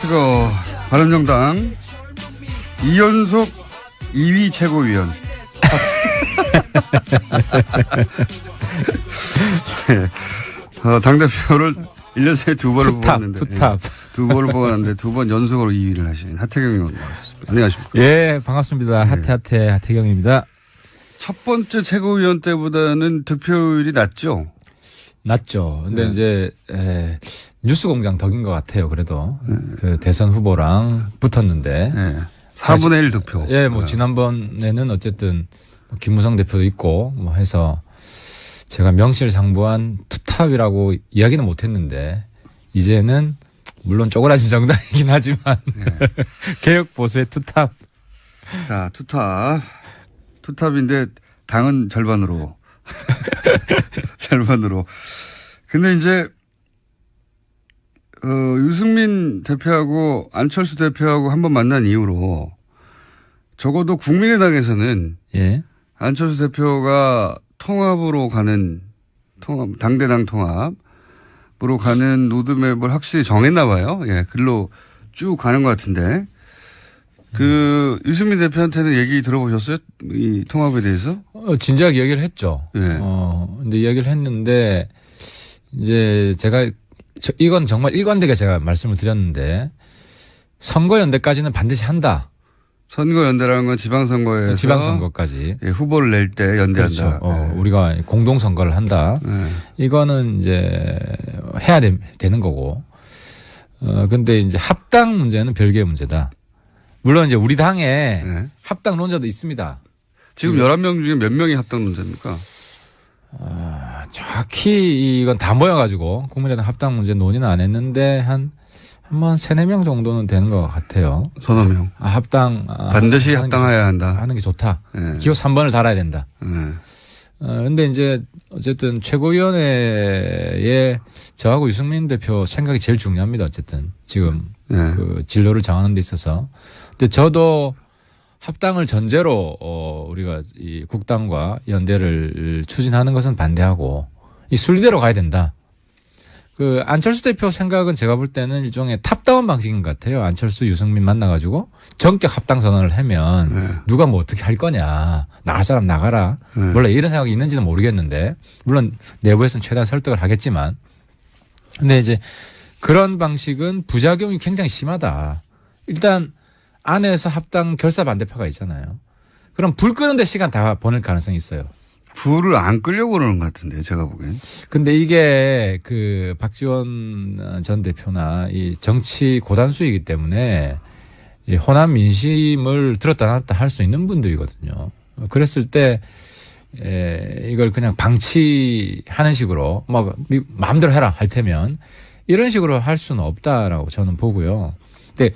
뜨거워. 바른정당 이연속 2위 최고위원. 네. 당대표를 1년 새에 두 번을 뽑았는데. 투탑. 두 번을 뽑았는데 두 번 연속으로 2위를 하신 하태경 의원 나오셨습니다. 안녕하십니까. 예, 반갑습니다. 하태경입니다. 첫 번째 최고위원 때보다는 득표율이 낮죠? 낮죠. 근데 이제, 뉴스공장 덕인 것 같아요. 그래도. 그 대선 후보랑 붙었는데. 4분의 1 득표. 예, 뭐 지난번에는 어쨌든 김무성 대표도 있고 뭐 해서 제가 명실상부한 투탑이라고 이야기는 못했는데 이제는 물론 쪼그라진 정당이긴 하지만 개혁 보수의 투탑. 자, 투탑인데 당은 절반으로. 절반으로. 근데 이제 유승민 대표하고 안철수 대표하고 한번 만난 이후로 적어도 국민의당에서는 안철수 대표가 통합으로 가는 당대당 통합으로 가는 로드맵을 확실히 정했나 봐요. 예, 글로 쭉 가는 것 같은데 유승민 대표한테는 얘기 들어보셨어요? 이 통합에 대해서? 진지하게 이야기를 했죠. 근데 이야기를 했는데 이제 제가 이건 정말 일관되게 제가 말씀을 드렸는데 선거연대까지는 반드시 한다. 선거연대라는 건 지방선거에서 지방선거까지 후보를 낼 때 연대한다. 그렇죠. 우리가 공동선거를 한다. 이거는 이제 해야 되는 거고. 근데 이제 합당 문제는 별개의 문제다. 물론 이제 우리 당에 합당론자도 있습니다. 지금 11명 중에 몇 명이 합당론자입니까? 정확히 이건 다 모여가지고 국민의당 합당 문제 논의는 안 했는데 한 3-4명 정도는 되는 것 같아요. 서너 명. 합당. 반드시 합당해야 한다. 하는 게 좋다. 기호 3번을 달아야 된다. 근데 이제 어쨌든 최고위원회에 저하고 유승민 대표 생각이 제일 중요합니다. 어쨌든 지금 그 진로를 정하는 데 있어서. 근데 저도 합당을 전제로 우리가 이 국당과 연대를 추진하는 것은 반대하고 이 순리대로 가야 된다. 그 안철수 대표 생각은 제가 볼 때는 일종의 탑다운 방식인 것 같아요. 안철수, 유승민 만나가지고 전격 합당 선언을 하면 누가 뭐 어떻게 할 거냐. 나갈 사람 나가라. 원래 이런 생각이 있는지는 모르겠는데 물론 내부에서는 최대한 설득을 하겠지만 근데 이제 그런 방식은 부작용이 굉장히 심하다. 일단 안에서 합당 결사 반대파가 있잖아요. 그럼 불 끄는데 시간 다 보낼 가능성이 있어요. 불을 안 끄려고 그러는 것 같은데 제가 보기엔. 근데 이게 그 박지원 전 대표나 이 정치 고단수이기 때문에 이 호남 민심을 들었다 놨다 할 수 있는 분들이거든요. 그랬을 때 이걸 그냥 방치하는 식으로 막 네 마음대로 해라 할 테면 이런 식으로 할 수는 없다라고 저는 보고요. 근데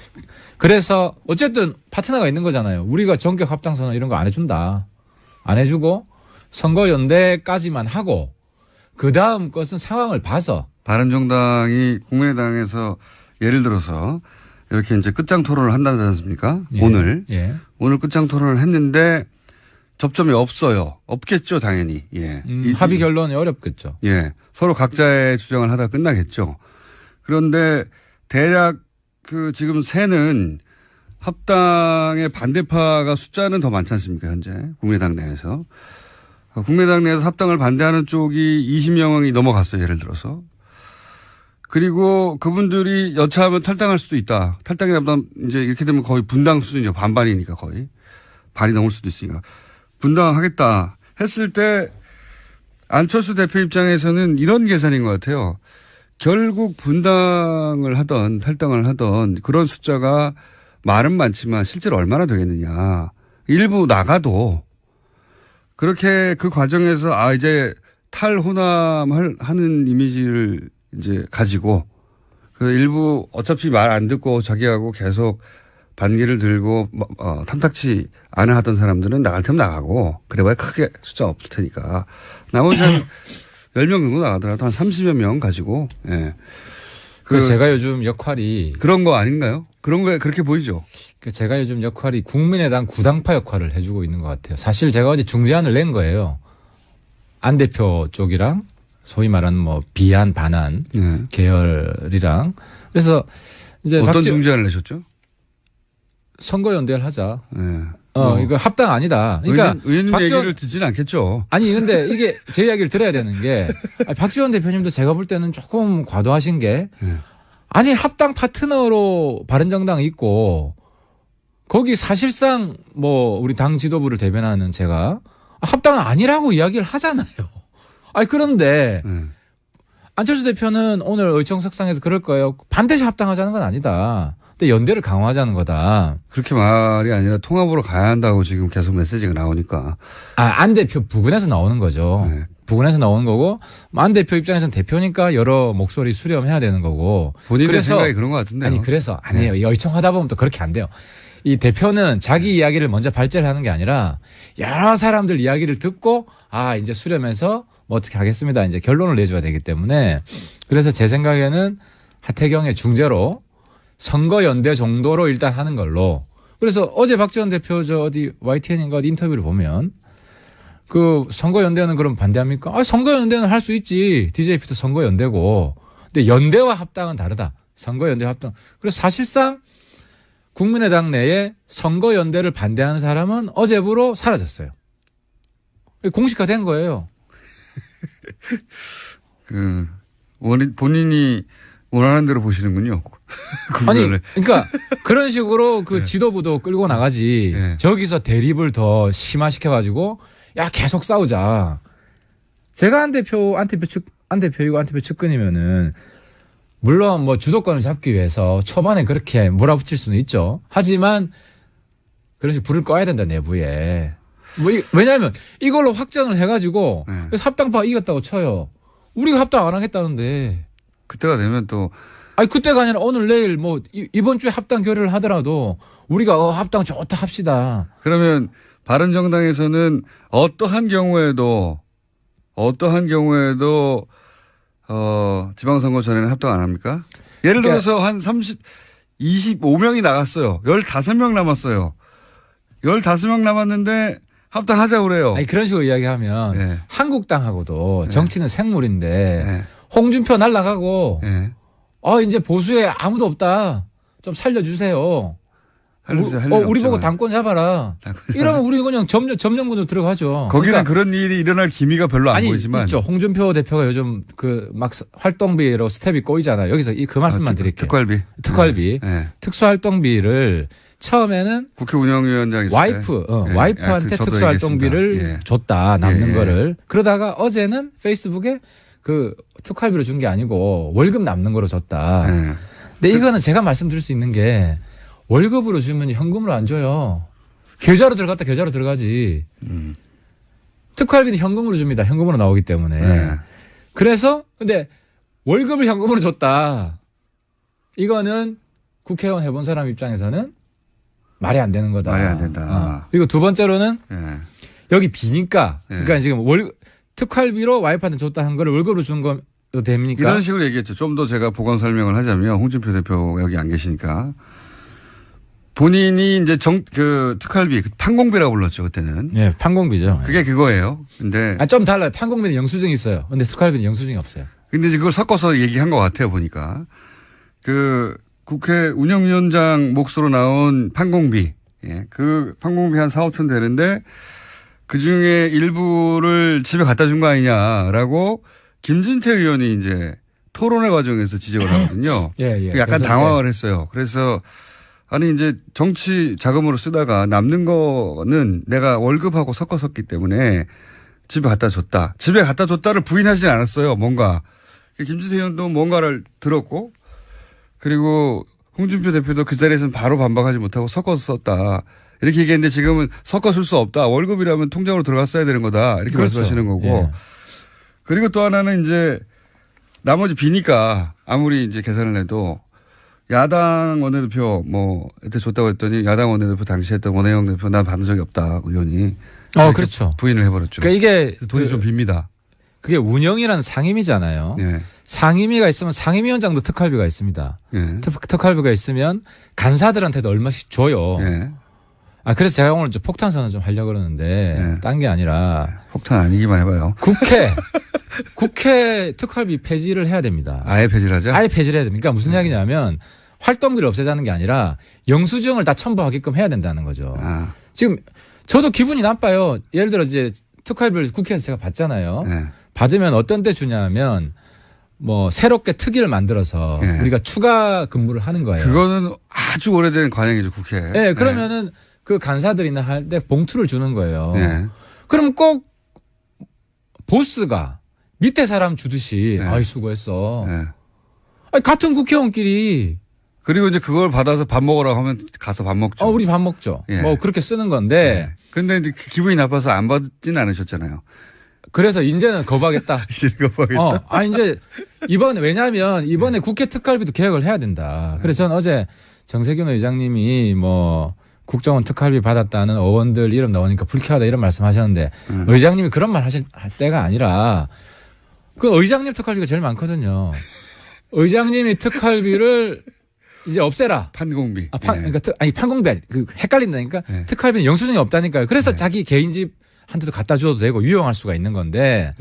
그래서 어쨌든 파트너가 있는 거잖아요. 우리가 전격 합당선언 이런 거 안 해준다. 안 해주고 선거연대까지만 하고 그 다음 것은 상황을 봐서. 바른정당이 국민의당에서 예를 들어서 이렇게 이제 끝장 토론을 한다지 않습니까? 오늘. 오늘 끝장 토론을 했는데 접점이 없어요. 없겠죠, 당연히. 합의 결론이 어렵겠죠. 서로 각자의 주장을 하다가 끝나겠죠. 그런데 대략 지금 새는 합당의 반대파가 숫자는 더 많지 않습니까, 현재? 국민의당 내에서. 국민의당 내에서 합당을 반대하는 쪽이 20명이 넘어갔어요, 예를 들어서. 그리고 그분들이 여차하면 탈당할 수도 있다. 탈당이라면 이제 이렇게 되면 거의 분당 수준이죠. 반반이니까 거의. 반이 넘을 수도 있으니까. 분당하겠다 했을 때 안철수 대표 입장에서는 이런 계산인 것 같아요. 결국 분당을 하던 탈당을 하던 그런 숫자가 말은 많지만 실제로 얼마나 되겠느냐. 일부 나가도 그렇게 그 과정에서 이제 탈호남하는 이미지를 이제 가지고 그 일부 어차피 말 안 듣고 자기하고 계속 반기를 들고 탐탁치 않아 하던 사람들은 나갈 테면 나가고 그래봐야 크게 숫자 없을 테니까 나머지 한 10명 정도 나가더라도 한 30여 명 가지고 그래서 제가 요즘 역할이 그런 거 아닌가요? 그런 거에 그렇게 보이죠. 제가 요즘 역할이 국민의당 구당파 역할을 해주고 있는 것 같아요. 사실 제가 어제 중재안을 낸 거예요. 안 대표 쪽이랑 소위 말하는 뭐 비안 반안 계열이랑 그래서 이제 어떤 중재안을 내셨죠? 선거연대를 하자. 네. 이거 합당 아니다. 그러니까 의원님 얘기를 듣지는 않겠죠. 아니 근데 이게 제 이야기를 들어야 되는 게 박지원 대표님도 제가 볼 때는 조금 과도하신 게 아니 합당 파트너로 바른정당 있고 거기 사실상 뭐 우리 당 지도부를 대변하는 제가 합당은 아니라고 이야기를 하잖아요. 아니 그런데 안철수 대표는 오늘 의총석상에서 그럴 거예요. 반드시 합당하자는 건 아니다. 근데 연대를 강화하자는 거다. 그렇게 말이 아니라 통합으로 가야 한다고 지금 계속 메시지가 나오니까. 안 대표 부근에서 나오는 거죠. 네. 부근에서 나오는 거고 안 대표 입장에서는 대표니까 여러 목소리 수렴해야 되는 거고. 본인의 생각이 그런 것 같은데요. 아니 그래서 아니에요. 의총하다 보면 또 그렇게 안 돼요. 이 대표는 자기 이야기를 먼저 발제를 하는 게 아니라 여러 사람들 이야기를 듣고 이제 수렴해서 뭐 어떻게 하겠습니다. 이제 결론을 내줘야 되기 때문에 그래서 제 생각에는 하태경의 중재로 선거연대 정도로 일단 하는 걸로. 그래서 어제 박지원 대표 어디 YTN인가 어디 인터뷰를 보면 그 선거연대는 그럼 반대합니까? 선거연대는 할 수 있지. DJP도 선거연대고. 근데 연대와 합당은 다르다. 선거연대와 합당. 그래서 사실상 국민의당 내에 선거연대를 반대하는 사람은 어제부로 사라졌어요. 공식화된 거예요. 본인이 원하는 대로 보시는군요. 아니, 그러니까 그런 식으로 그 지도부도 끌고 나가지. 저기서 대립을 더 심화시켜가지고 야 계속 싸우자. 제가 안 대표이고 안 대표 측근이면은 물론 뭐 주도권을 잡기 위해서 초반에 그렇게 몰아붙일 수는 있죠. 하지만 그런 식으로 불을 꺼야 된다 내부에. 왜냐하면 이걸로 확정을 해가지고 합당파 이겼다고 쳐요. 우리가 합당 안 하겠다는데. 그때가 되면 또. 아니 그때가 아니라 오늘 내일 뭐 이번 주에 합당 결의를 하더라도 우리가 합당 좋다 합시다. 그러면 바른정당에서는 어떠한 경우에도 지방선거 전에는 합당 안 합니까? 예를 들어서 한 25명이 나갔어요. 15명 남았어요. 15명 남았는데 합당하자고 그래요. 아니 그런 식으로 이야기하면 한국당하고도 정치는 생물인데 홍준표 날라가고 이제 보수에 아무도 없다. 좀 살려주세요. 우리 보고 당권 잡아라. 이러면 우리 그냥 점령군으로 들어가죠. 거기는 그러니까 그런 일이 일어날 기미가 별로 안 보이지만. 있죠. 홍준표 대표가 요즘 막 활동비로 스텝이 꼬이잖아요. 여기서 그 말씀만 드릴게요. 특활비. 특수활동비를 처음에는 국회 운영위원장이 와이프한테 특수활동비를 줬다. 남는 거를. 그러다가 어제는 페이스북에 그 특활비로 준 게 아니고 월급 남는 거로 줬다. 근데 이거는 제가 말씀드릴 수 있는 게 월급으로 주면 현금으로 안 줘요. 계좌로 들어갔다 계좌로 들어가지. 특활비는 현금으로 줍니다. 현금으로 나오기 때문에. 그래서 근데 월급을 현금으로 줬다. 이거는 국회의원 해본 사람 입장에서는 말이 안 되는 거다. 말이 안 된다. 그리고 두 번째로는 여기 비니까. 그러니까 지금 특활비로 와이프한테 줬다는 걸 월급으로 준 거 됩니까? 이런 식으로 얘기했죠. 좀 더 제가 보강 설명을 하자면 홍준표 대표가 여기 안 계시니까 본인이 이제 특활비 판공비라고 불렀죠 그때는. 네, 판공비죠. 그게 그거예요. 근데 좀 달라요. 판공비는 영수증이 있어요. 근데 특활비는 영수증이 없어요. 근데 이제 그걸 섞어서 얘기한 것 같아요 보니까 국회 운영위원장 몫으로 나온 판공비, 그 판공비 한 4, 5천 되는데 그 중에 일부를 집에 갖다 준 거 아니냐라고 김진태 의원이 이제 토론회 과정에서 지적을 하거든요. 약간 당황을 했어요. 그래서 아니 이제 정치 자금으로 쓰다가 남는 거는 내가 월급하고 섞어 썼기 때문에 집에 갖다 줬다. 집에 갖다 줬다를 부인하진 않았어요. 뭔가. 김진태 의원도 뭔가를 들었고 그리고 홍준표 대표도 그 자리에서는 바로 반박하지 못하고 섞어서 썼다. 이렇게 얘기했는데 지금은 섞어 쓸 수 없다. 월급이라면 통장으로 들어갔어야 되는 거다. 이렇게 말씀하시는 거고. 그리고 또 하나는 이제 나머지 비니까 아무리 이제 계산을 해도 야당 원내대표 이때 줬다고 했더니 야당 원내대표 당시 했던 원혜영 대표 난 받은 적이 없다. 의원이. 그렇죠. 부인을 해버렸죠. 그러니까 이게 돈이 좀 빕니다. 그게 운영이라는 상임위잖아요. 상임위가 있으면 상임위원장도 특활비가 있습니다. 특활비가 있으면 간사들한테도 얼마씩 줘요. 그래서 제가 오늘 좀 폭탄 선언 좀 하려고 그러는데 딴 게 아니라 폭탄 아니기만 해봐요. 국회 특활비 폐지를 해야 됩니다. 아예 폐지를 하자? 아예 폐지를 해야 됩니다. 그러니까 무슨 이야기냐면 활동비를 없애자는 게 아니라 영수증을 다 첨부하게끔 해야 된다는 거죠. 지금 저도 기분이 나빠요. 예를 들어 이제 특활비를 국회에서 제가 받잖아요. 네. 받으면 어떤 때 주냐면 뭐 새롭게 특위를 만들어서 네. 우리가 추가 근무를 하는 거예요. 그거는 아주 오래된 관행이죠, 국회. 네, 그러면은 그 간사들이나 할 때 봉투를 주는 거예요. 네. 그럼 꼭 보스가 밑에 사람 주듯이 네. 아이 수고했어. 네. 아니, 같은 국회의원끼리 그리고 이제 그걸 받아서 밥 먹으라고 하면 가서 밥 먹죠. 우리 밥 먹죠. 예. 뭐 그렇게 쓰는 건데. 네. 근데 이제 기분이 나빠서 안 받지는 않으셨잖아요. 그래서 이제는 거부하겠다. 이제 거부하겠다. 이제 왜냐하면 이번에 국회 특활비도 개혁을 해야 된다. 그래서 저는 어제 정세균 의장님이 뭐 국정원 특활비 받았다는 의원들 이름 나오니까 불쾌하다 이런 말씀하셨는데 의장님이 그런 말 하실 때가 아니라 그 의장님 특활비가 제일 많거든요. 의장님이 특활비를 이제 없애라. 판공비. 그러니까 판공비 헷갈린다니까. 네. 특활비는 영수증이 없다니까요. 그래서 자기 개인 집한테도 갖다 줘도 되고 유용할 수가 있는 건데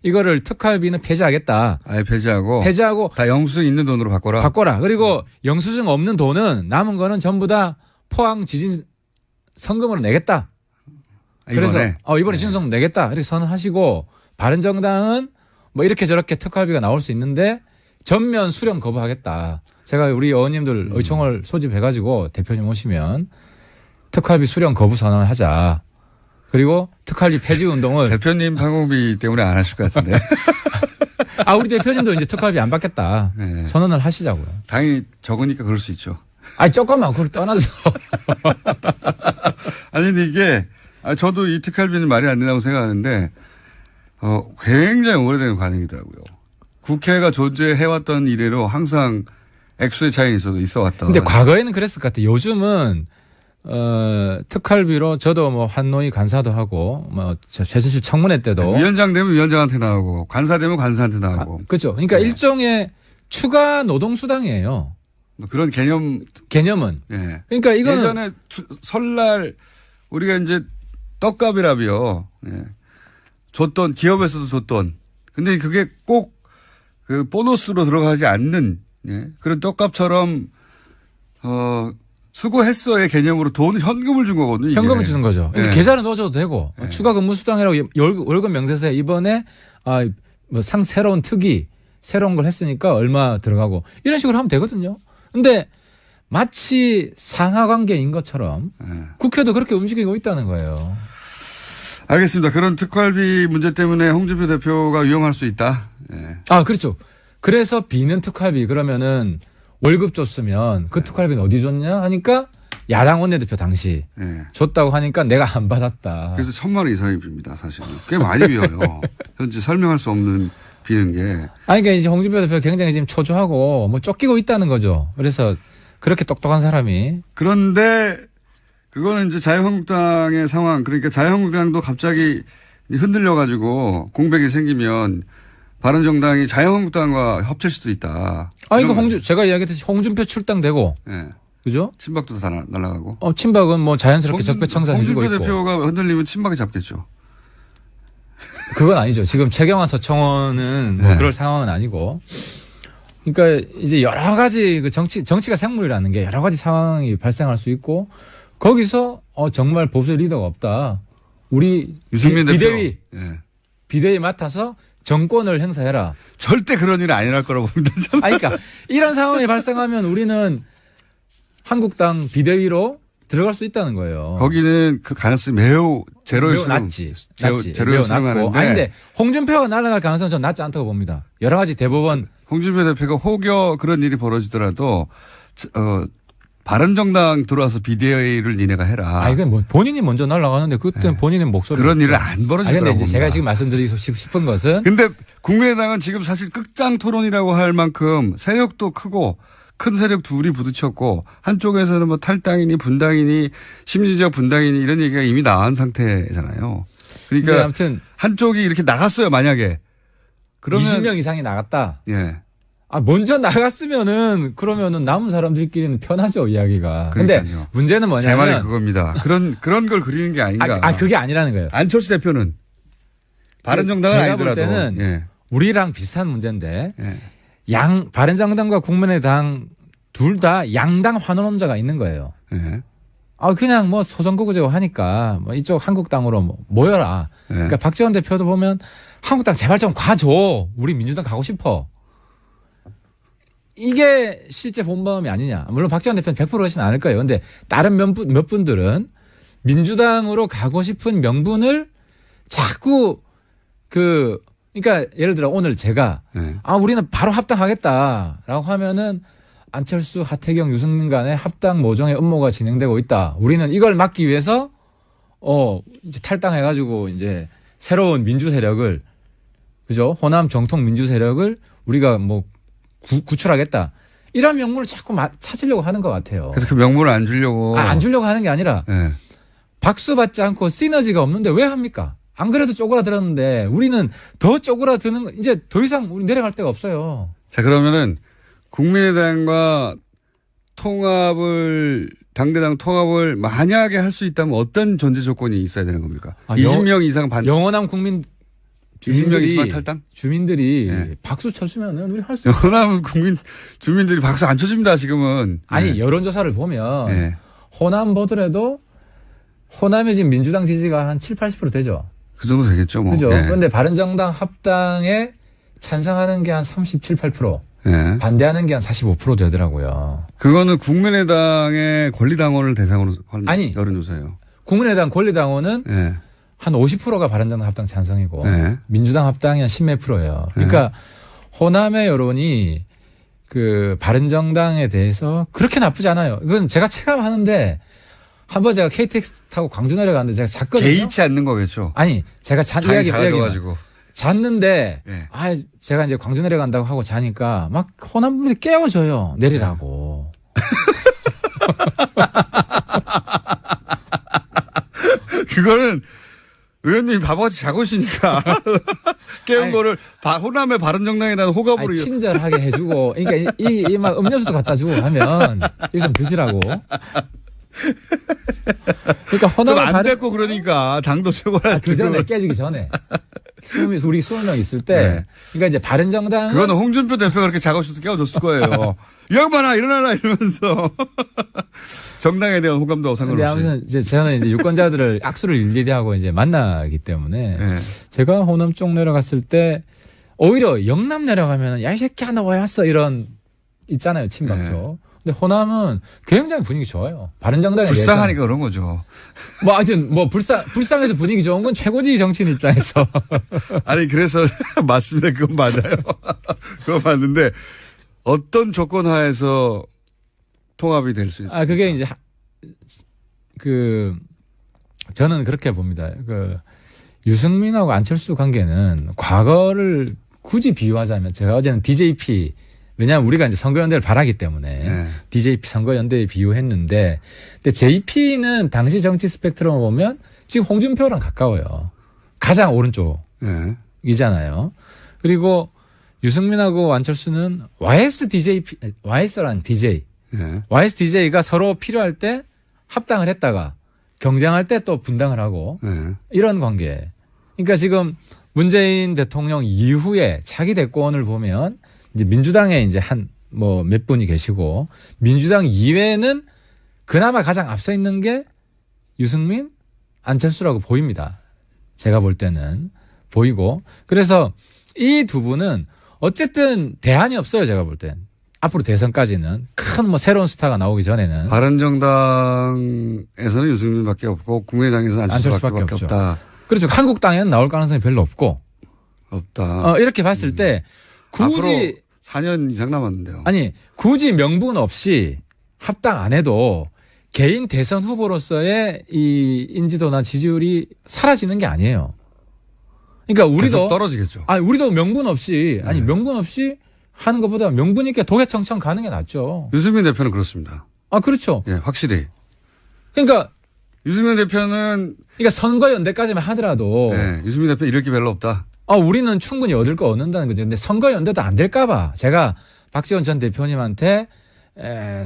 이거를 특활비는 폐지하겠다. 아예 폐지하고 다 영수증 있는 돈으로 바꿔라. 그리고 영수증 없는 돈은 남은 거는 전부 다 포항 지진 성금으로 내겠다. 그래서 이번에 지진성금 내겠다. 이렇게 선언하시고 바른정당은 뭐 이렇게 저렇게 특활비가 나올 수 있는데 전면 수령 거부하겠다. 제가 우리 의원님들 의총을 소집해가지고 대표님 오시면 특활비 수령 거부 선언을 하자. 그리고 특활비 폐지 운동을 대표님 판공비 때문에 안 하실 것 같은데. 우리 대표님도 이제 특활비 안 받겠다. 네. 선언을 하시자고요. 당연히 적으니까 그럴 수 있죠. 조금만 그걸 떠나서. 아니 근데 이게 저도 이 특활비는 말이 안 된다고 생각하는데 굉장히 오래된 관행이더라고요. 국회가 존재해왔던 이래로 항상 액수의 차이는 있어 왔던. 근데 과거에는 그랬을 것 같아요. 요즘은 특활비로 저도 뭐 한노위 간사도 하고 뭐 최순실 청문회 때도 위원장 되면 위원장한테 나오고 간사 되면 간사한테 나오고. 그렇죠. 그러니까 네. 일종의 추가 노동수당이에요. 뭐 그런 개념은. 예. 그러니까 이거는 예전에 설날 우리가 이제 떡값이라며 줬던 기업에서도 줬던. 근데 그게 꼭 그 보너스로 들어가지 않는 그런 떡값처럼 수고했어의 개념으로 현금을 준 거거든요. 현금을 주는 거죠. 계좌를 넣어줘도 되고 추가 근무 수당이라고 월급 명세서에 이번에 뭐 새로운 특위 새로운 걸 했으니까 얼마 들어가고 이런 식으로 하면 되거든요. 근데 마치 상하 관계인 것처럼 국회도 그렇게 움직이고 있다는 거예요. 알겠습니다. 그런 특활비 문제 때문에 홍준표 대표가 위험할 수 있다. 그렇죠. 그래서 비는 특활비 그러면은 월급 줬으면 그 특활비는 어디 줬냐 하니까 야당 원내대표 당시 줬다고 하니까 내가 안 받았다. 그래서 1,000만 원 이상이 빕니다. 사실은. 꽤 많이 비어요. 현재 설명할 수 없는 비는 게. 그러니까 이제 홍준표 대표가 굉장히 지금 초조하고 뭐 쫓기고 있다는 거죠. 그래서 그렇게 똑똑한 사람이. 그런데 그거는 이제 자유한국당의 상황, 그러니까 자유한국당도 갑자기 흔들려 가지고 공백이 생기면 바른정당이 자유한국당과 합칠 수도 있다. 이거 제가 이야기했듯이 홍준표 출당되고. 그죠? 친박도 다 날아가고. 친박은 뭐 자연스럽게 적폐청산 해주고 있고. 홍준표 대표가 흔들리면 친박이 잡겠죠. 그건 아니죠. 지금 최경환 서청원은 뭐 그럴 상황은 아니고. 그러니까 이제 여러 가지 그 정치가 생물이라는 게 여러 가지 상황이 발생할 수 있고 거기서 정말 보수 리더가 없다. 우리 유승민 비대위 대표. 비대위 맡아서 정권을 행사해라. 절대 그런 일은 안 일어날 거라고 봅니다. 그러니까 이런 상황이 발생하면 우리는 한국당 비대위로 들어갈 수 있다는 거예요. 거기는 그 가능성이 매우 제로일 매우 수는 낮지. 제로일 수는 하는데. 근데 홍준표가 날아갈 가능성은 전 낮지 않다고 봅니다. 여러 가지 대법원. 홍준표 대표가 혹여 그런 일이 벌어지더라도 바른정당 들어와서 비대위를 니네가 해라. 이건 뭐 본인이 먼저 날아가는데 그때는 본인의 목소리. 그런 일은 안 벌어질 거라고 봅니다. 제가 지금 말씀드리고 싶은 것은. 근데 국민의당은 지금 사실 끝장 토론이라고 할 만큼 세력도 크고 큰 세력 둘이 부딪혔고 한쪽에서는 뭐 탈당이니 분당이니 심리적 분당이니 이런 얘기가 이미 나온 상태잖아요. 그러니까 아무튼 한쪽이 이렇게 나갔어요 만약에. 그러면 20명 이상이 나갔다. 예. 먼저 나갔으면은 그러면은 남은 사람들끼리는 편하죠 이야기가. 근데 문제는 뭐냐면 제 말이 그겁니다. 그런 걸 그리는 게 아닌가. 그게 아니라는 거예요. 안철수 대표는 바른정당은 제가 아니더라도 볼 때는 우리랑 비슷한 문제인데 바른정당과 국민의당 둘 다 양당 환원론자가 있는 거예요. 네. 그냥 뭐 소선거구제고 하니까 뭐 이쪽 한국당으로 뭐 모여라. 네. 그러니까 박지원 대표도 보면 한국당 제발 좀 가줘. 우리 민주당 가고 싶어. 이게 실제 본마음이 아니냐. 물론 박지원 대표는 100% 그러진 않을 거예요. 근데 다른 몇 분들은 민주당으로 가고 싶은 명분을 자꾸 그러니까 예를 들어 오늘 제가 네. 우리는 바로 합당하겠다라고 하면은 안철수, 하태경, 유승민 간의 합당 모종의 음모가 진행되고 있다. 우리는 이걸 막기 위해서 이제 탈당해가지고 이제 새로운 민주 세력을 그죠? 호남 정통 민주 세력을 우리가 뭐 구출하겠다. 이런 명분을 자꾸 찾으려고 하는 것 같아요. 그래서 그 명분을 안 주려고. 안 주려고 하는 게 아니라 네. 박수 받지 않고 시너지가 없는데 왜 합니까? 안 그래도 쪼그라들었는데 우리는 더 쪼그라드는 이제 더 이상 우리 내려갈 데가 없어요. 자, 그러면은 국민의당과 당대당 통합을 만약에 할 수 있다면 어떤 전제 조건이 있어야 되는 겁니까? 20명 이상 영원한 국민 20명 이상 탈당? 주민들이 네. 박수 쳐주면은 우리 할 수 있어요. 영원한 주민들이 박수 안 쳐줍니다, 지금은. 아니, 네. 여론조사를 보면 네. 호남 보더라도 호남의 지금 민주당 지지가 한 7, 80% 되죠. 그 정도 되겠죠, 뭐. 그죠. 네. 그런데 바른정당 합당에 찬성하는 게 한 37, 8%. 네. 반대하는 게 한 45% 되더라고요. 그거는 국민의당의 권리당원을 대상으로 하는 아니. 여론조사예요. 국민의당 권리당원은 네. 한 50%가 바른정당 합당 찬성이고 네. 민주당 합당이 한 10몇 %예요. 그러니까 호남의 여론이 그 바른정당에 대해서 그렇게 나쁘지 않아요. 이건 제가 체감하는데 한번 제가 KTX 타고 광주 내려갔는데 제가 잤거든요. 개의치 않는 거겠죠. 아니 제가 이야기 가지고 잤는데 네. 제가 이제 광주 내려간다고 하고 자니까 막 호남 분들이 깨워줘요. 내리라고. 그거는 의원님이 바보같이 자고 있으니까 깨운 거를 호남의 바른정당에 대한 호감으로. 친절하게 해주고 그러니까 이 막 음료수도 갖다 주고 하면 이거 좀 드시라고. 그러니까 호남을 좀 안 됐고 그러니까 당도 최고라. 그 전에 깨지기 전에 우리 20명 있을 때 네. 그러니까 이제 바른정당 그거는 홍준표 대표가 그렇게 자고 있어서 깨워줬을 거예요. 이 양반아 일어나라 이러면서 정당에 대한 호감도 상관없이. 아무튼 이제 저는 이제 유권자들을 악수를 일일이 하고 이제 만나기 때문에 네. 제가 호남 쪽 내려갔을 때 오히려 영남 내려가면 야 이 새끼야 너 왜 왔어 이런 있잖아요 친박죠. 근데 호남은 굉장히 분위기 좋아요. 바른정당에 불쌍하니까 그런 거죠. 뭐 하여튼 뭐 불쌍해서 분위기 좋은 건 최고지 정치인 입장에서. 아니 그래서 맞습니다. 그건 맞아요. 그건 맞는데 어떤 조건 하에서 통합이 될 수 있어요? 그게 이제 저는 그렇게 봅니다. 유승민하고 안철수 관계는 과거를 굳이 비유하자면 제가 어제는 DJP 왜냐하면 우리가 이제 선거연대를 바라기 때문에 DJP 선거연대에 비유했는데 근데 JP는 당시 정치 스펙트럼을 보면 지금 홍준표랑 가까워요. 가장 오른쪽이잖아요. 그리고 유승민하고 안철수는 YS라는 DJ. YSDJ가 서로 필요할 때 합당을 했다가 경쟁할 때 또 분당을 하고 이런 관계. 그러니까 지금 문재인 대통령 이후에 차기 대권을 보면 이제 민주당에 이제 몇 분이 계시고 민주당 이외에는 그나마 가장 앞서 있는 게 유승민, 안철수라고 보입니다. 제가 볼 때는 보이고 그래서 이 두 분은 어쨌든 대안이 없어요. 제가 볼 땐. 앞으로 대선까지는 큰 새로운 스타가 나오기 전에는. 바른정당에서는 유승민밖에 없고 국민의당에서는 안철수밖에 없다. 그렇죠. 한국당에는 나올 가능성이 별로 없다. 이렇게 봤을 때 굳이 4년 이상 남았는데요. 아니 굳이 명분 없이 합당 안 해도 개인 대선 후보로서의 이 인지도나 지지율이 사라지는 게 아니에요. 그러니까 우리도 계속 떨어지겠죠. 우리도 명분 없이 명분 없이 하는 것보다 명분 있게 도개청청 가는 게 낫죠. 유승민 대표는 그렇습니다. 그렇죠. 예, 확실히. 그러니까 유승민 대표는 선거연대까지만 하더라도 유승민 대표 이럴 게 별로 없다. 우리는 충분히 얻을 거 얻는다는 거죠. 근데 선거연대도 안 될까 봐 제가 박지원 전 대표님한테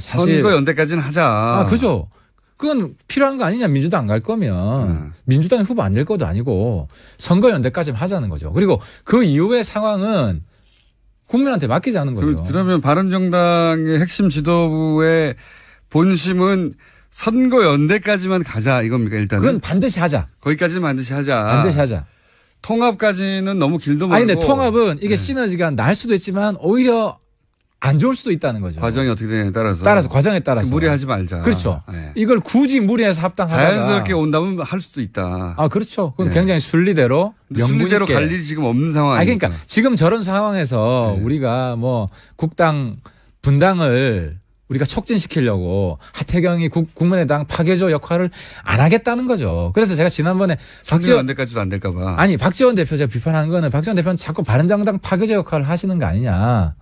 사실 선거연대까지는 하자. 그죠. 그건 필요한 거 아니냐. 민주당 안 갈 거면 민주당이 후보 안 될 것도 아니고 선거연대까지만 하자는 거죠. 그리고 그 이후의 상황은 국민한테 맡기자는 거죠. 그러면 바른정당의 핵심 지도부의 본심은 선거연대까지만 가자 이겁니까 일단은? 그건 반드시 하자. 거기까지는 반드시 하자. 반드시 하자. 통합까지는 너무 길도 멀고. 아니 근데 통합은 이게 시너지가 날 수도 있지만 오히려 안 좋을 수도 있다는 거죠. 과정이 어떻게 되냐에 따라서. 과정에 따라서. 무리하지 말자. 그렇죠. 네. 이걸 굳이 무리해서 합당하다가. 자연스럽게 온다면 할 수도 있다. 아 그렇죠. 그건 네. 굉장히 순리대로. 순리대로 갈 일이 지금 없는 상황이니까. 그러니까 지금 저런 상황에서 우리가 뭐 국당 분당을 우리가 촉진시키려고 하태경이 국민의당 파괴조 역할을 안 하겠다는 거죠. 그래서 제가 지난번에 선거연대까지도 안 될까 봐. 아니 박지원 대표 제가 비판하는 거는 박지원 대표는 자꾸 바른정당 파괴조 역할을 하시는 거 아니냐.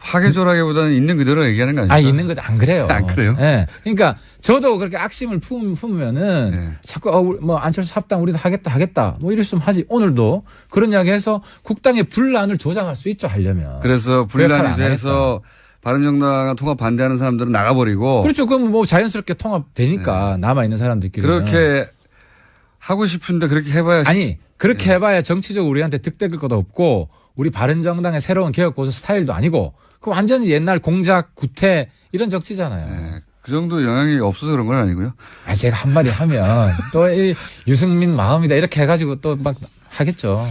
파괴조라기보다는 있는 그대로 얘기하는 거 아닙니까? 아, 있는 것도 안 그래요. 안 그래요? 네. 그러니까 저도 그렇게 악심을 품으면은 네. 자꾸 뭐 안철수 합당 우리도 하겠다. 뭐 이랬으면 하지. 오늘도 그런 이야기 해서 국당의 분란을 조장할 수 있죠. 하려면. 그래서 분란이 돼서 바른정당과 통합 반대하는 사람들은 나가버리고. 그렇죠. 그럼 뭐 자연스럽게 통합되니까 남아있는 사람들끼리. 그렇게 하고 싶은데 그렇게 해봐야. 아니 그렇게 해봐야 정치적으로 우리한테 득대길 것도 없고 우리 바른정당의 새로운 개혁고수 스타일도 아니고 그 완전히 옛날 공작 구태 이런 정치잖아요. 네. 그 정도 영향이 없어서 그런 건 아니고요. 아 제가 한마디 하면 또 이 유승민 마음이다 이렇게 해가지고 또 막 하겠죠.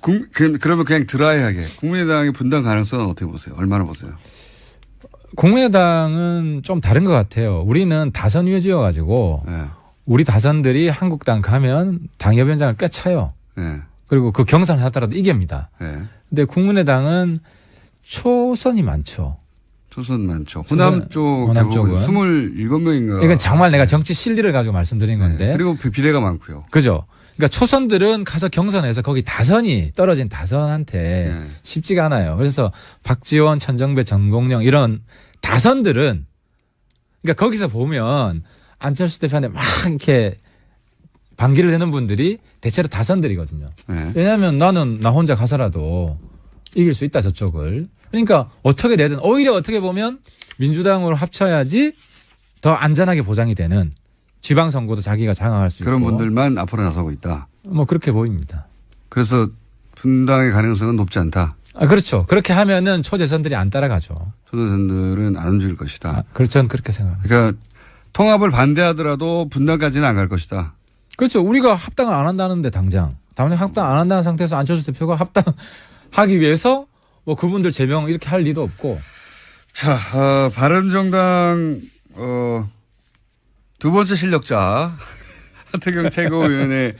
그러면 그냥 드라이하게 국민의당의 분당 가능성은 어떻게 보세요? 얼마나 보세요? 국민의당은 좀 다른 것 같아요. 우리는 다선 위주여가지고 네. 우리 다선들이 한국당 가면 당협위원장을 꿰차요. 네. 그리고 그 경선을 하더라도 이깁니다. 네. 근데 국민의당은 초선이 많죠. 초선 많죠. 호남 쪽 호남 대부분 쪽은 27명인가. 이건 정말 내가 정치 실리를 가지고 말씀드린 건데. 네. 그리고 비례가 많고요. 그죠. 그러니까 초선들은 가서 경선에서 거기 다선이 떨어진 다선한테 네. 쉽지가 않아요. 그래서 박지원, 천정배, 전공령 이런 다선들은 그러니까 거기서 보면 안철수 대표한테 막 이렇게 반기를 내는 분들이 대체로 다선들이거든요. 네. 왜냐하면 나는 나 혼자 가서라도 이길 수 있다 저쪽을. 그러니까 어떻게 되든 오히려 어떻게 보면 민주당으로 합쳐야지 더 안전하게 보장이 되는 지방선거도 자기가 장악할 수 있고. 그런 분들만 앞으로 나서고 있다. 뭐 그렇게 보입니다. 그래서 분당의 가능성은 높지 않다. 아 그렇죠. 그렇게 하면은 초재선들이 안 따라가죠. 초대선들은 안 움직일 것이다. 아, 그렇죠. 저는 그렇게 생각합니다. 그러니까 통합을 반대하더라도 분당까지는 안 갈 것이다. 그렇죠. 우리가 합당을 안 한다는데 당장 합당 안 한다는 상태에서 안철수 대표가 합당하기 위해서 뭐 그분들 제명 이렇게 할 리도 없고. 자, 바른정당 두 번째 실력자 하태경 최고위원에게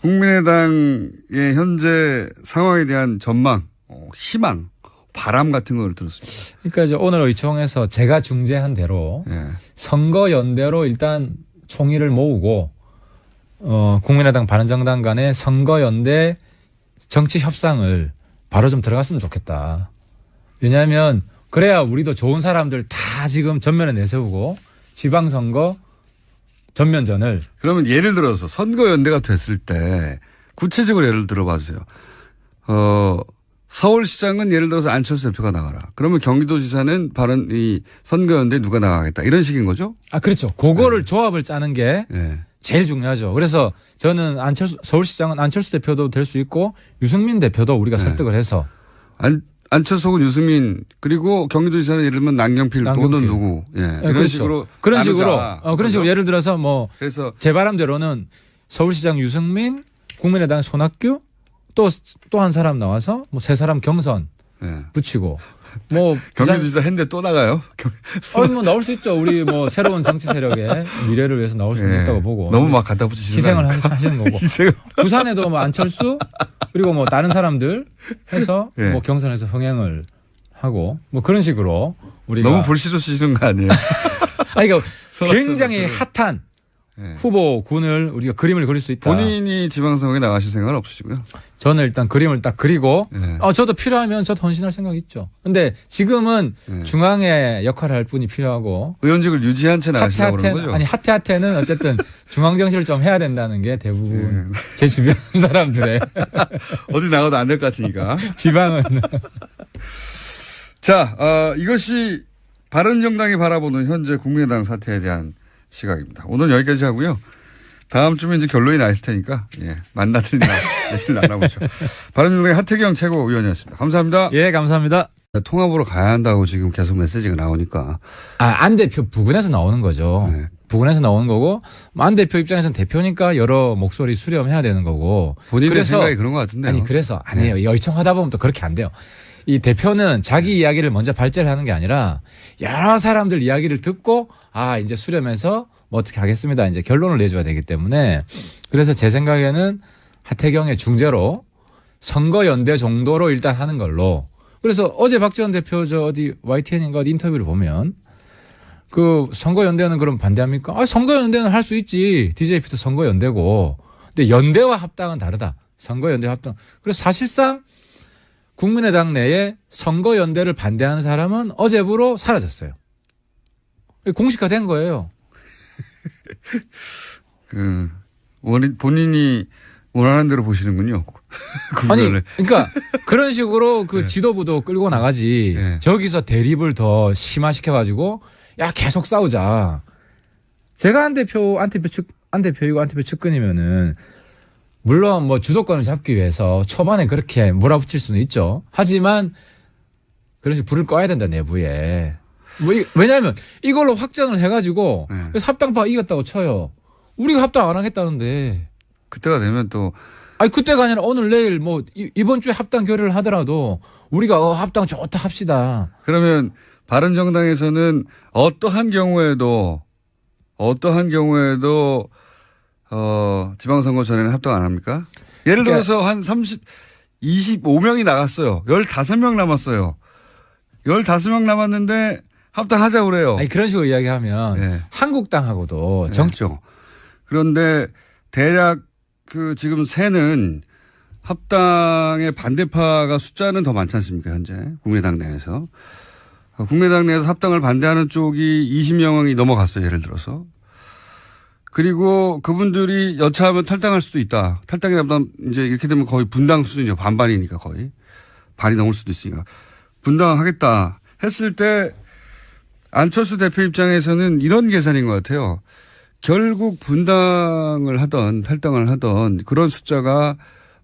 국민의당의 현재 상황에 대한 전망, 희망, 바람 같은 걸 들었습니다. 그러니까 이제 오늘 의총에서 제가 중재한 대로 선거연대로 일단 총의를 모으고 국민의당 바른정당 간의 선거연대 정치 협상을 바로 좀 들어갔으면 좋겠다. 왜냐하면 그래야 우리도 좋은 사람들 다 지금 전면에 내세우고 지방선거 전면전을. 그러면 예를 들어서 선거연대가 됐을 때 구체적으로 예를 들어봐 주세요. 서울시장은 예를 들어서 안철수 대표가 나가라. 그러면 경기도지사는 이 선거연대 누가 나가겠다. 이런 식인 거죠? 아 그렇죠. 그거를 조합을 짜는 게 제일 중요하죠. 그래서 저는 서울시장은 안철수 대표도 될 수 있고 유승민 대표도 우리가 설득을 해서. 안철수 혹은 유승민 그리고 경기도지사는 예를 들면 남경필 또는 누구. 이런 그렇죠. 식으로. 그런 식으로 예를 들어서 뭐 그래서 제 바람대로는 서울시장 유승민, 국민의당 손학규 또 한 사람 나와서 뭐 세 사람 경선 붙이고 뭐 경기도지사 했는데 또 나가요? 뭐 나올 수 있죠. 우리 뭐 새로운 정치 세력의 미래를 위해서 나올 수 있다고 보고. 너무 막 갖다 붙이시는 희생을 하시는 거고. 부산에도 뭐 안철수 그리고 뭐 다른 사람들 해서 뭐 경선에서 흥행을 하고 뭐 그런 식으로 우리가. 너무 불시조시는 거 아니에요? 아니 그러니까 굉장히 핫한 후보군을 우리가 그림을 그릴 수 있다. 본인이 지방선거에 나가실 생각은 없으시고요? 저는 일단 그림을 딱 그리고 저도 필요하면 저도 헌신할 생각이 있죠. 근데 지금은 중앙의 역할을 할 분이 필요하고 의원직을 유지한 채 나가시려고 그러는 거죠? 아니 하태는 어쨌든 중앙정치를 좀 해야 된다는 게 대부분 제 주변 사람들의 어디 나가도 안 될 것 같으니까. 지방은. 자, 이것이 바른정당이 바라보는 현재 국민의당 사태에 대한 시각입니다. 오늘 여기까지 하고요. 다음 주면 이제 결론이 나 있을 테니까 만나드리나 얘기를 나눠보죠. 바른정당의 하태경 최고위원이었습니다. 감사합니다. 예, 감사합니다. 통합으로 가야 한다고 지금 계속 메시지가 나오니까. 안 대표 부근에서 나오는 거죠. 네. 부근에서 나오는 거고, 안 대표 입장에서는 대표니까 여러 목소리 수렴해야 되는 거고. 본인의 생각이 그런 것 같은데요. 아니, 그래서 아니에요. 열청하다 보면 또 그렇게 안 돼요. 이 대표는 자기 이야기를 먼저 발제를 하는 게 아니라 여러 사람들 이야기를 듣고 이제 수렴해서 뭐 어떻게 하겠습니다. 이제 결론을 내줘야 되기 때문에 그래서 제 생각에는 하태경의 중재로 선거연대 정도로 일단 하는 걸로. 그래서 어제 박지원 대표 어디 YTN인가 어디 인터뷰를 보면 그 선거연대는 그럼 반대합니까? 선거연대는 할 수 있지. DJP도 선거연대고. 근데 연대와 합당은 다르다. 선거연대와 합당. 그래서 사실상 국민의당 내에 선거연대를 반대하는 사람은 어제부로 사라졌어요. 공식화된 거예요. 본인이 원하는 대로 보시는군요. 아니, 그러니까 그런 식으로 그 지도부도 끌고 나가지. 네. 저기서 대립을 더 심화시켜가지고 야 계속 싸우자. 제가 안 대표이고 안 대표 측근이면은 물론 뭐 주도권을 잡기 위해서 초반에 그렇게 몰아붙일 수는 있죠. 하지만 그런 식으로 불을 꺼야 된다 내부에. 왜냐하면 이걸로 확정을 해가지고 그래서 합당파 이겼다고 쳐요. 우리가 합당 안 하겠다는데. 그때가 되면 또. 그때가 아니라 오늘 내일 뭐 이번 주에 합당 결의를 하더라도 우리가 합당 좋다 합시다. 그러면 바른정당에서는 어떠한 경우에도 지방선거 전에는 합당 안 합니까? 예를 들어서 한 25명이 나갔어요. 15명 남았어요. 15명 남았는데 합당하자고 그래요. 그런 식으로 이야기하면 한국당하고도 정죠. 그런데 대략 지금 새는 합당의 반대파가 숫자는 더 많지 않습니까, 현재? 국민의당 내에서. 국민의당 내에서 합당을 반대하는 쪽이 20명이 넘어갔어요, 예를 들어서. 그리고 그분들이 여차하면 탈당할 수도 있다. 탈당이라면 이제 이렇게 되면 거의 분당 수준이죠. 반반이니까 거의. 반이 넘을 수도 있으니까. 분당하겠다 했을 때 안철수 대표 입장에서는 이런 계산인 것 같아요. 결국 분당을 하던 탈당을 하던 그런 숫자가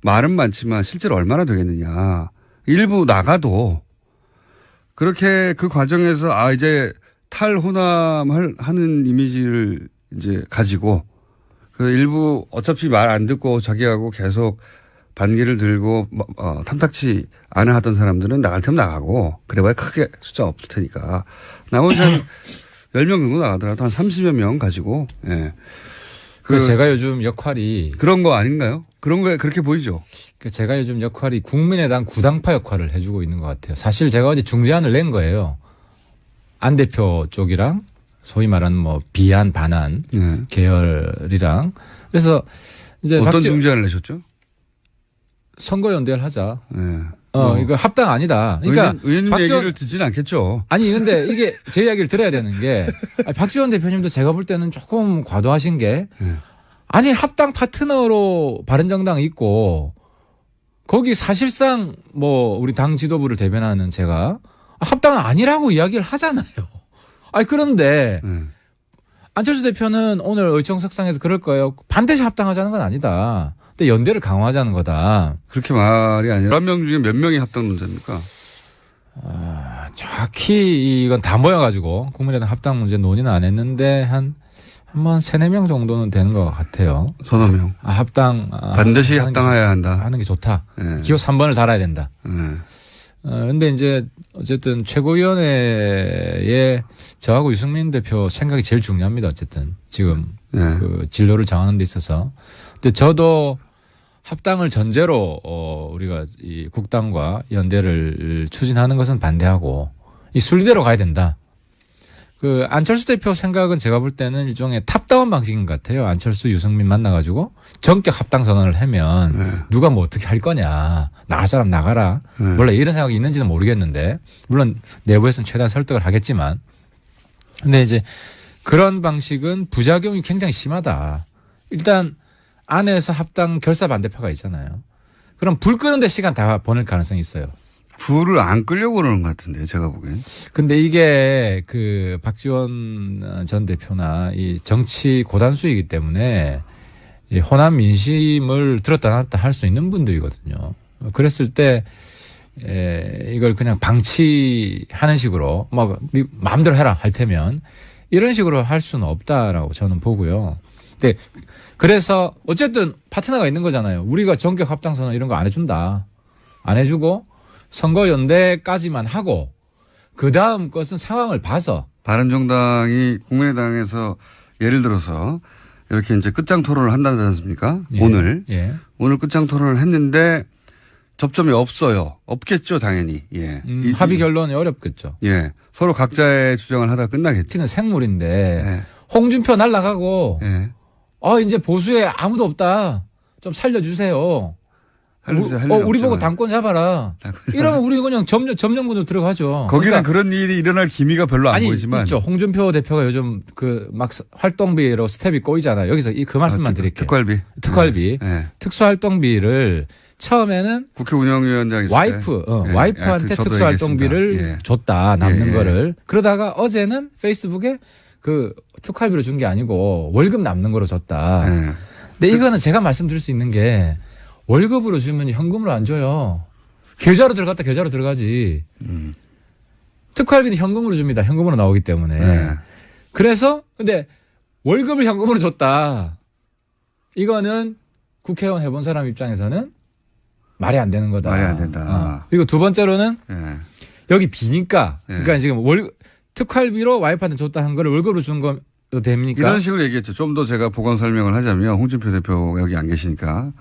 말은 많지만 실제로 얼마나 되겠느냐. 일부 나가도 그렇게 그 과정에서 이제 탈호남하는 이미지를 이제 가지고 그 일부 어차피 말 안 듣고 자기하고 계속 반기를 들고 탐탁치 않아 하던 사람들은 나갈 테면 나가고 그래봐야 크게 숫자 없을 테니까 나머지 한 10명 정도 나가더라도 한 30여 명 가지고 그래서 제가 요즘 역할이 그런 거 아닌가요? 그런 거에 그렇게 보이죠. 제가 요즘 역할이 국민의당 구당파 역할을 해주고 있는 것 같아요. 사실 제가 어제 중재안을 낸 거예요. 안 대표 쪽이랑 소위 말하는 뭐 비안 반안 계열이랑 그래서 이제 어떤 중재안을 내셨죠? 선거연대를 하자. 이거 합당 아니다. 그러니까 의원님 얘기를 듣지는 않겠죠. 아니 근데 이게 제 이야기를 들어야 되는 게 박지원 대표님도 제가 볼 때는 조금 과도하신 게 아니 합당 파트너로 바른정당 있고 거기 사실상 뭐 우리 당 지도부를 대변하는 제가 합당은 아니라고 이야기를 하잖아요. 그런데 안철수 대표는 오늘 의총석상에서 그럴 거예요. 반드시 합당하자는 건 아니다. 근데 연대를 강화하자는 거다. 그렇게 말이 아니라 11명 중에 몇 명이 합당 논자입니까? 정확히 이건 다 모여가지고 국민의당 합당 문제 논의는 안 했는데 한 3-4명 정도는 되는 것 같아요. 서너 명. 합당. 반드시 합당해야 한다. 하는 게 좋다. 기호 3번을 달아야 된다. 근데 이제 어쨌든 최고위원회에 저하고 유승민 대표 생각이 제일 중요합니다. 어쨌든 지금 그 진로를 정하는 데 있어서. 근데 저도 합당을 전제로 우리가 이 국당과 연대를 추진하는 것은 반대하고 이 순리대로 가야 된다. 그 안철수 대표 생각은 제가 볼 때는 일종의 탑다운 방식인 것 같아요. 안철수, 유승민 만나가지고 전격 합당 선언을 하면 누가 뭐 어떻게 할 거냐. 나갈 사람 나가라. 원래 이런 생각이 있는지는 모르겠는데 물론 내부에서는 최대한 설득을 하겠지만 근데 이제 그런 방식은 부작용이 굉장히 심하다. 일단 안에서 합당 결사 반대파가 있잖아요. 그럼 불 끄는데 시간 다 보낼 가능성이 있어요. 불을 안 끄려고 그러는 것 같은데 제가 보기엔. 근데 이게 그 박지원 전 대표나 이 정치 고단수이기 때문에 이 호남 민심을 들었다 놨다 할 수 있는 분들이거든요. 그랬을 때 이걸 그냥 방치하는 식으로 막 네 마음대로 해라 할 테면 이런 식으로 할 수는 없다라고 저는 보고요. 근데 그래서 어쨌든 파트너가 있는 거잖아요. 우리가 전격 합당선언 이런 거 안 해준다. 안 해주고 선거연대까지만 하고 그 다음 것은 상황을 봐서. 바른정당이 국민의당에서 예를 들어서 이렇게 이제 끝장 토론을 한다지 않습니까? 예. 오늘. 예. 오늘 끝장 토론을 했는데 접점이 없어요. 없겠죠, 당연히. 예. 합의 결론이 어렵겠죠. 예. 서로 각자의 주장을 하다 끝나겠죠. 티는 생물인데 예. 홍준표 날라가고 예. 이제 보수에 아무도 없다. 좀 살려주세요. 우리 보고 당권 잡아라. 이러면 우리 그냥 점령군으로 들어가죠. 거기는 그러니까 그런 일이 일어날 기미가 별로 안 보이지만. 있죠. 홍준표 대표가 요즘 막 활동비로 스텝이 꼬이잖아요. 여기서 그 말씀만 드릴게요. 특활비. 네. 특수활동비를 처음에는 국회 운영위원장이 와이프한테 특수활동비를 줬다. 남는 거를. 그러다가 어제는 페이스북에 그 특활비로 준 게 아니고 월급 남는 거로 줬다. 근데 이거는 제가 말씀드릴 수 있는 게 월급으로 주면 현금으로 안 줘요. 계좌로 들어갔다 계좌로 들어가지. 특활비는 현금으로 줍니다. 현금으로 나오기 때문에. 그래서 근데 월급을 현금으로 줬다. 이거는 국회의원 해본 사람 입장에서는 말이 안 되는 거다. 말이 안 된다. 그리고 두 번째로는 여기 비니까. 그러니까 지금 특활비로 와이프한테 줬다 한 거를 월급으로 준 거 됩니까? 이런 식으로 얘기했죠. 좀 더 제가 보강 설명을 하자면 홍준표 대표가 여기 안 계시니까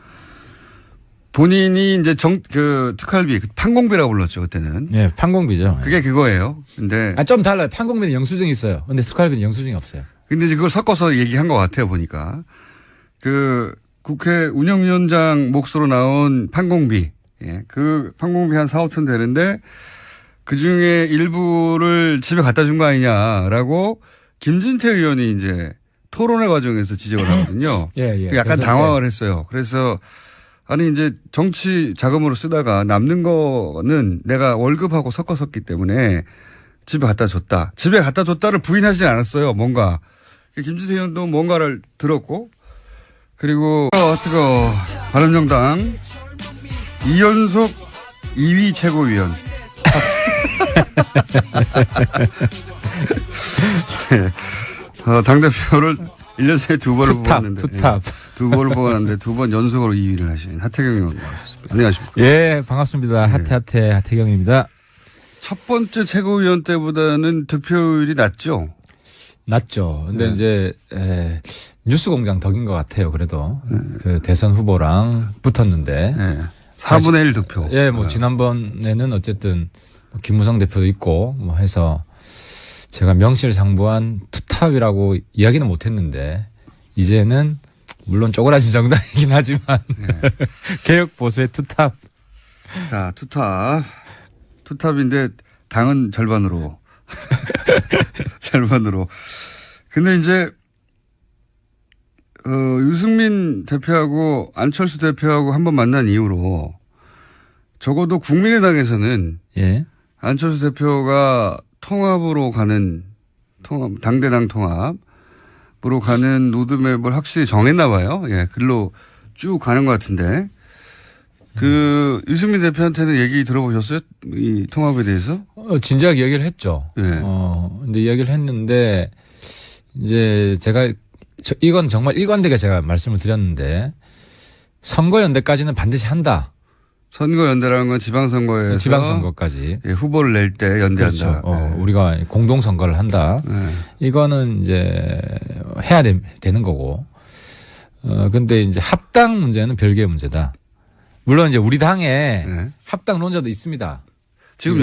본인이 이제 특활비, 판공비라고 불렀죠, 그때는. 네, 판공비죠. 그게 그거예요. 근데. 좀 달라요. 판공비는 영수증이 있어요. 근데 특활비는 영수증이 없어요. 근데 이제 그걸 섞어서 얘기한 것 같아요, 보니까. 국회 운영위원장 몫으로 나온 판공비. 예. 그 판공비 한 4, 5천 되는데 그 중에 일부를 집에 갖다 준 거 아니냐라고 김진태 의원이 이제 토론회 과정에서 지적을 하거든요. 예. 약간 당황을 했어요. 그래서 아니 이제 정치 자금으로 쓰다가 남는 거는 내가 월급하고 섞어 썼기 때문에 집에 갖다 줬다. 집에 갖다 줬다를 부인하지 않았어요. 뭔가. 김진태 의원도 뭔가를 들었고 그리고 뜨거워. 바른정당 이연속 2위 최고위원. 네. 당대표를 1년 새에 두 번을 뽑았는데. 투탑. 두 번을 뽑았는데 두 번 연속으로 2위를 하신 하태경 의원 나오셨습니다. 안녕하십니까. 예, 반갑습니다. 하태경입니다. 첫 번째 최고위원 때보다는 득표율이 낮죠? 낮죠. 근데 이제, 뉴스공장 덕인 것 같아요. 그래도. 그 대선 후보랑 붙었는데. 4분의 1 득표. 예, 지난번에는 어쨌든 김무성 대표도 있고 해서 제가 명실상부한 투탑이라고 이야기는 못했는데 이제는 물론 쪼그라진 정당이긴 하지만 개혁 보수의 투탑. 자, 투탑인데 당은 절반으로. 절반으로. 근데 이제 유승민 대표하고 안철수 대표하고 한번 만난 이후로 적어도 국민의당에서는 안철수 대표가 통합으로 가는 당대당 통합으로 가는 로드맵을 확실히 정했나 봐요. 예, 글로 쭉 가는 것 같은데 유승민 대표한테는 얘기 들어보셨어요? 이 통합에 대해서? 진지하게 얘기를 했죠. 근데 이야기를 했는데 이제 제가 이건 정말 일관되게 제가 말씀을 드렸는데 선거연대까지는 반드시 한다. 선거연대라는 건 지방선거에서 지방선거까지 후보를 낼 때 연대한다. 그렇죠. 우리가 공동선거를 한다. 이거는 이제 해야 되는 거고. 근데 이제 합당 문제는 별개의 문제다. 물론 이제 우리 당에 합당론자도 있습니다. 지금